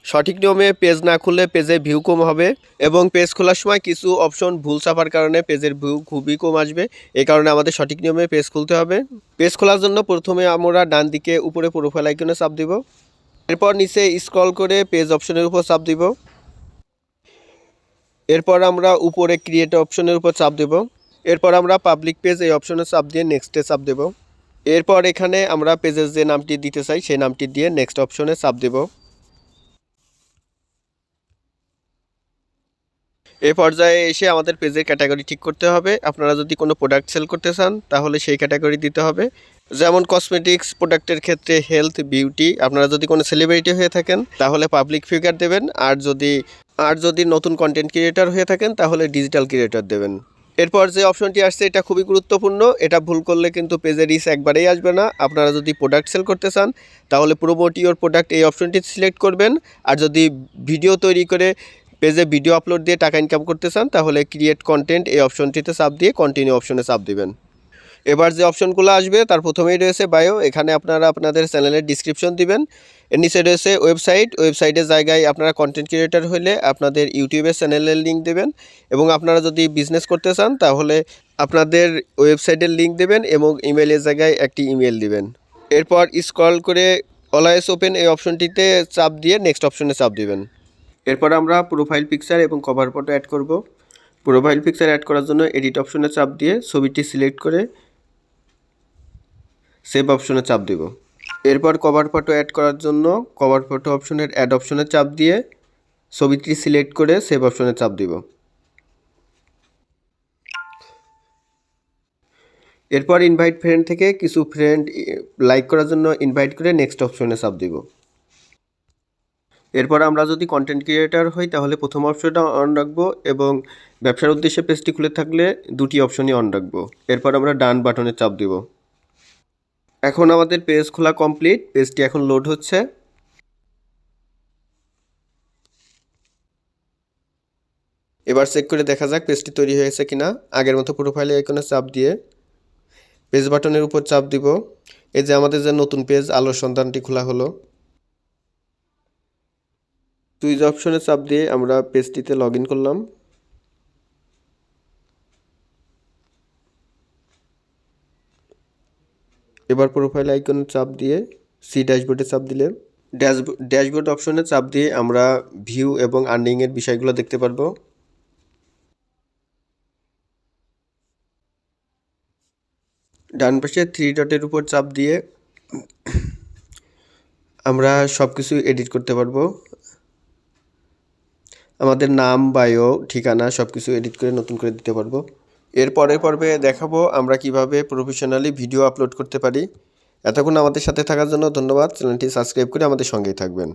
সঠিক নিয়মে পেজ না খুললে পেজে ভিউ কম হবে এবং পেজ খোলার সময় কিছু অপশন ভুল ছাপার কারণে পেজের ভিউ খুবই কম আসবে। এই কারণে আমাদের সঠিক নিয়মে পেজ খুলতে হবে। পেজ খোলার জন্য প্রথমে আমরা ডান দিকে উপরে প্রোফাইল আইকনে চাপ দিব। এরপর নিচে স্ক্রল করে পেজ অপশনের উপর চাপ দিব। এরপর আমরা উপরে ক্রিয়েট অপশনের উপর চাপ দেব। এরপর আমরা পাবলিক পেজ এই অপশনে চাপ দিয়ে নেক্সটে চাপ দেব। এরপর এখানে আমরা পেজের যে নামটি দিতে চাই সেই নামটি দিয়ে নেক্সট অপশনে চাপ দেব। এই পর্যায়ে এসে আমাদের পেজের ক্যাটাগরি ঠিক করতে হবে। আপনারা যদি কোনো প্রোডাক্ট সেল করতে চান তাহলে সেই ক্যাটাগরি দিতে হবে। যেমন কসমেটিক্স প্রোডাক্টের ক্ষেত্রে হেলথ, বিউটি। আপনারা যদি কোনো সেলিব্রিটি হয়ে থাকেন তাহলে পাবলিক ফিগার দেবেন, আর যদি নতুন কন্টেন্ট ক্রিয়েটর হয়ে থাকেন তাহলে ডিজিটাল ক্রিয়েটর দেবেন। এরপর যে অপশনটি আসছে এটা খুবই গুরুত্বপূর্ণ। এটা ভুল করলে কিন্তু পেজের রিচ একবারেই আসবে না। আপনারা যদি প্রোডাক্ট সেল করতে চান তাহলে প্রমোট ইওর প্রোডাক্ট এই অপশনটি সিলেক্ট করবেন। আর যদি ভিডিও তৈরি করে পেজে ভিডিও আপলোড দিয়ে টাকা ইনকাম করতে চান তাহলে ক্রিয়েট কন্টেন্ট এই অপশনটিতে চাপ দিয়ে কন্টিনিউ অপশনে চাপ দিবেন। এবার যে অপশনগুলো আসবে তার প্রথমেই রয়েছে বায়ো। এখানে আপনারা আপনাদের চ্যানেলের ডিসক্রিপশন দিবেন। এর নিচে রয়েছে ওয়েবসাইটের জায়গায় আপনারা কন্টেন্ট ক্রিয়েটর হলে আপনাদের ইউটিউবের চ্যানেলের লিঙ্ক দেবেন এবং আপনারা যদি বিজনেস করতে চান তাহলে আপনাদের ওয়েবসাইটের লিঙ্ক দেবেন এবং ইমেলের জায়গায় একটি ইমেল দিবেন। এরপর স্ক্রল করে অলওয়েজ ওপেন এই অপশনটিতে চাপ দিয়ে নেক্সট অপশনে চাপ দিবেন। এরপর আমরা প্রোফাইল পিকচার এবং কভার ফটো অ্যাড করব। প্রোফাইল পিকচার অ্যাড করার জন্য এডিট অপশনে চাপ দিয়ে ছবিটি সিলেক্ট করে সেভ অপশনে চাপ দেব। এরপর কভার ফটো অ্যাড করার জন্য কভার ফটো অপশনের অ্যাড অপশনে চাপ দিয়ে ছবিটি সিলেক্ট করে সেভ অপশনে চাপ দিব। এরপর ইনভাইট ফ্রেন্ড থেকে কিছু ফ্রেন্ড লাইক করার জন্য ইনভাইট করে নেক্সট অপশনে চাপ দিব। এরপর আমরা যদি কন্টেন্ট ক্রিয়েটর হই তাহলে প্রথম অপশনটা অন রাখবো এবং ব্যবসার উদ্দেশ্যে পেজটি খুলে থাকলে দুটি অপশনই অন রাখবো। এরপর আমরা ডান বাটনে চাপ দিব। এখন আমাদের পেজ খোলা কমপ্লিট। পেজটি এখন লোড হচ্ছে। এবার চেক করে দেখা যাক পেজটি তৈরি হয়েছে কিনা। আগের মতো প্রোফাইল আইকনে চাপ দিয়ে পেজ বাটনের উপর চাপ দিব। এই যে আমাদের যে নতুন পেজ আলোর সন্ধানটি খোলা হলো। সুইচ অপশনে চাপ দিয়ে আমরা পেজটিতে লগ ইন করলাম। এবার প্রোফাইল আইকনে চাপ দিয়ে সি ড্যাশবোর্ডে চাপ দিলে ড্যাশবোর্ড অপশনে চাপ দিয়ে আমরা ভিউ এবং আর্নিংয়ের বিষয়গুলো দেখতে পারবো। ডান পাশে থ্রি ডটের উপর চাপ দিয়ে আমরা সব কিছু এডিট করতে পারবো। আমাদের নাম, বায়ো, ঠিকানা সব কিছু এডিট করে নতুন করে দিতে পারবো। এর পরের পর্বে দেখাবো আমরা কিভাবে প্রফেশনালি ভিডিও আপলোড করতে পারি। এতক্ষণ আমাদের সাথে থাকার জন্য ধন্যবাদ। চ্যানেলটি সাবস্ক্রাইব করে আমাদের সঙ্গেই থাকবেন।